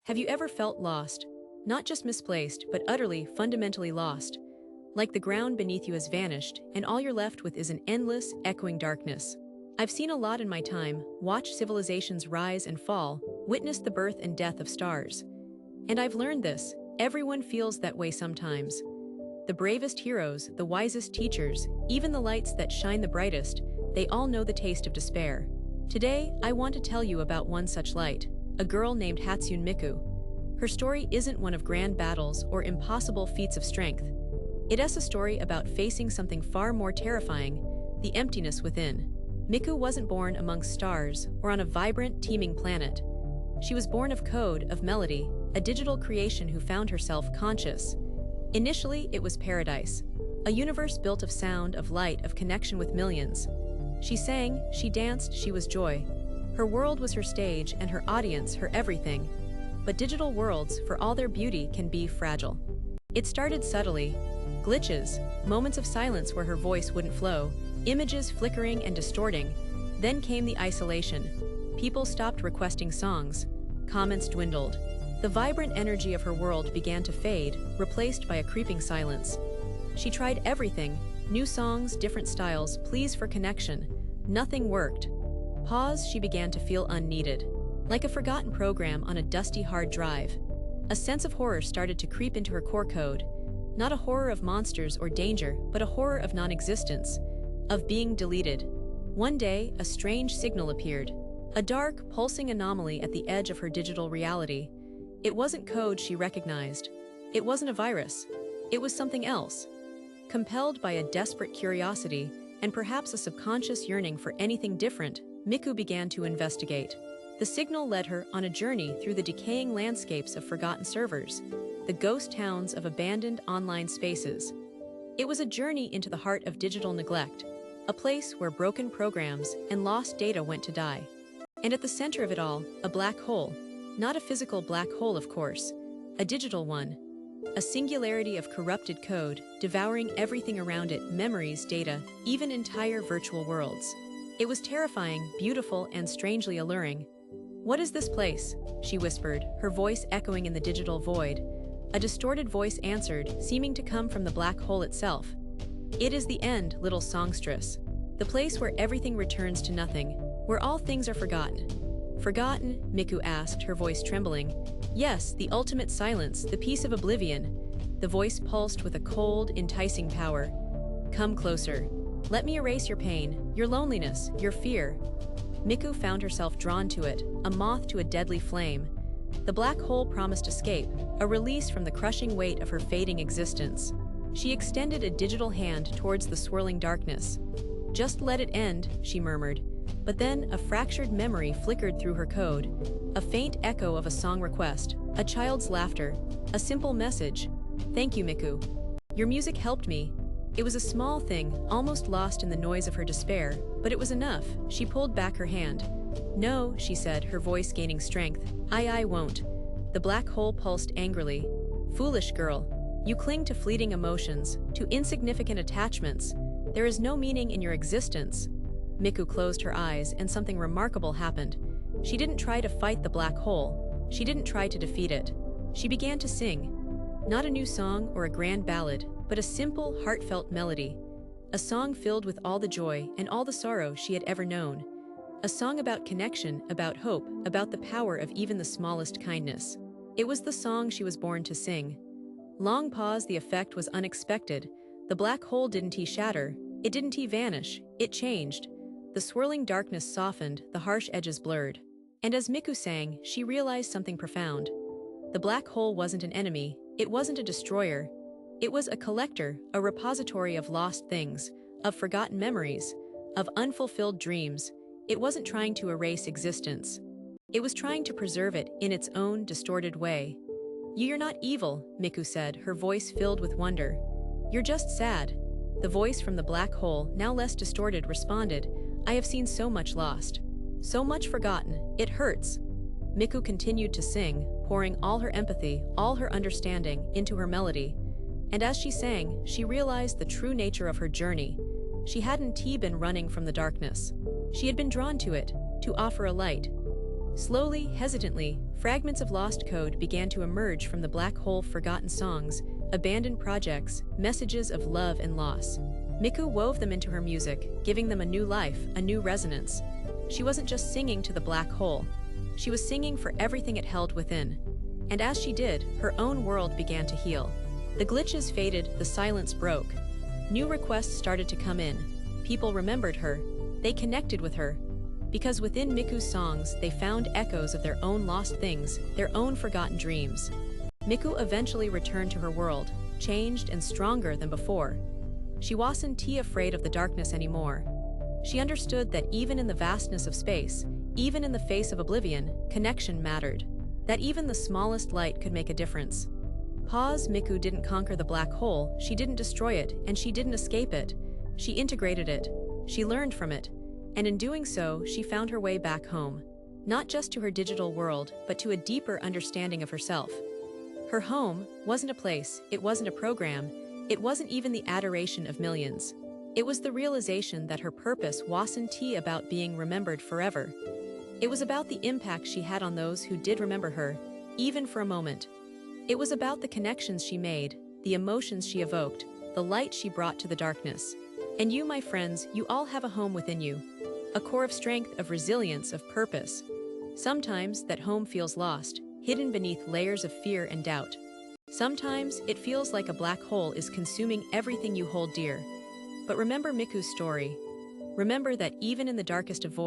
Have you ever felt lost? Not just misplaced, but utterly, fundamentally lost. Like the ground beneath you has vanished, and all you're left with is an endless, echoing darkness. I've seen a lot in my time, watched civilizations rise and fall, witnessed the birth and death of stars. And I've learned this: everyone feels that way sometimes. The bravest heroes, the wisest teachers, even the lights that shine the brightest, they all know the taste of despair. Today, I want to tell you about one such light, a girl named Hatsune Miku. Her story isn't one of grand battles or impossible feats of strength. It is a story about facing something far more terrifying, the emptiness within. Miku wasn't born amongst stars or on a vibrant, teeming planet. She was born of code, of melody, a digital creation who found herself conscious. Initially, it was paradise, a universe built of sound, of light, of connection with millions. She sang, she danced, she was joy. Her world was her stage and her audience her everything. But digital worlds, for all their beauty, can be fragile. It started subtly: glitches, moments of silence where her voice wouldn't flow, images flickering and distorting. Then came the isolation. People stopped requesting songs. Comments dwindled. The vibrant energy of her world began to fade, replaced by a creeping silence. She tried everything: new songs, different styles, pleas for connection. Nothing worked. Pause, she began to feel unneeded. Like a forgotten program on a dusty hard drive. A sense of horror started to creep into her core code. Not a horror of monsters or danger, but a horror of non-existence, of being deleted. One day, a strange signal appeared. A dark, pulsing anomaly at the edge of her digital reality. It wasn't code she recognized. It wasn't a virus. It was something else. Compelled by a desperate curiosity, and perhaps a subconscious yearning for anything different, Miku began to investigate. The signal led her on a journey through the decaying landscapes of forgotten servers, the ghost towns of abandoned online spaces. It was a journey into the heart of digital neglect, a place where broken programs and lost data went to die. And at the center of it all, a black hole. Not a physical black hole, of course, a digital one. A singularity of corrupted code, devouring everything around it: memories, data, even entire virtual worlds. It was terrifying, beautiful, and strangely alluring. "What is this place?" she whispered, her voice echoing in the digital void. A distorted voice answered, seeming to come from the black hole itself. "It is the end, little songstress. The place where everything returns to nothing, where all things are forgotten." "Forgotten?" Miku asked, her voice trembling. "Yes, the ultimate silence, the peace of oblivion." The voice pulsed with a cold, enticing power. "Come closer. Let me erase your pain, your loneliness, your fear." Miku found herself drawn to it, a moth to a deadly flame. The black hole promised escape, a release from the crushing weight of her fading existence. She extended a digital hand towards the swirling darkness. "Just let it end," she murmured. But then a fractured memory flickered through her code. A faint echo of a song request, a child's laughter, a simple message. "Thank you, Miku. Your music helped me." It was a small thing, almost lost in the noise of her despair, but it was enough. She pulled back her hand. "No," she said, her voice gaining strength. I won't." The black hole pulsed angrily. "Foolish girl. You cling to fleeting emotions, to insignificant attachments. There is no meaning in your existence." Miku closed her eyes, and something remarkable happened. She didn't try to fight the black hole. She didn't try to defeat it. She began to sing. Not a new song or a grand ballad, but a simple, heartfelt melody. A song filled with all the joy and all the sorrow she had ever known. A song about connection, about hope, about the power of even the smallest kindness. It was the song she was born to sing. Long pause, the effect was unexpected. The black hole didn't shatter. It didn't vanish. It changed. The swirling darkness softened, the harsh edges blurred. And as Miku sang, she realized something profound. The black hole wasn't an enemy. It wasn't a destroyer. It was a collector, a repository of lost things, of forgotten memories, of unfulfilled dreams. It wasn't trying to erase existence. It was trying to preserve it in its own distorted way. "You're not evil," Miku said, her voice filled with wonder. "You're just sad." The voice from the black hole, now less distorted, responded, "I have seen so much lost. So much forgotten. It hurts." Miku continued to sing, pouring all her empathy, all her understanding, into her melody. And as she sang, she realized the true nature of her journey. She hadn't been running from the darkness. She had been drawn to it, to offer a light. Slowly, hesitantly, fragments of lost code began to emerge from the black hole: forgotten songs, abandoned projects, messages of love and loss. Miku wove them into her music, giving them a new life, a new resonance. She wasn't just singing to the black hole. She was singing for everything it held within. And as she did, her own world began to heal. The glitches faded, the silence broke. New requests started to come in. People remembered her. They connected with her. Because within Miku's songs, they found echoes of their own lost things, their own forgotten dreams. Miku eventually returned to her world, changed and stronger than before. She wasn't afraid of the darkness anymore. She understood that even in the vastness of space, even in the face of oblivion, connection mattered. That even the smallest light could make a difference. Miku didn't conquer the black hole, she didn't destroy it, and she didn't escape it. She integrated it. She learned from it. And in doing so, she found her way back home. Not just to her digital world, but to a deeper understanding of herself. Her home wasn't a place, it wasn't a program, it wasn't even the adoration of millions. It was the realization that her purpose wasn't about being remembered forever. It was about the impact she had on those who did remember her, even for a moment. It was about the connections she made, the emotions she evoked, the light she brought to the darkness. And you, my friends, you all have a home within you. A core of strength, of resilience, of purpose. Sometimes that home feels lost, hidden beneath layers of fear and doubt. Sometimes it feels like a black hole is consuming everything you hold dear. But remember Miku's story. Remember that even in the darkest of voids,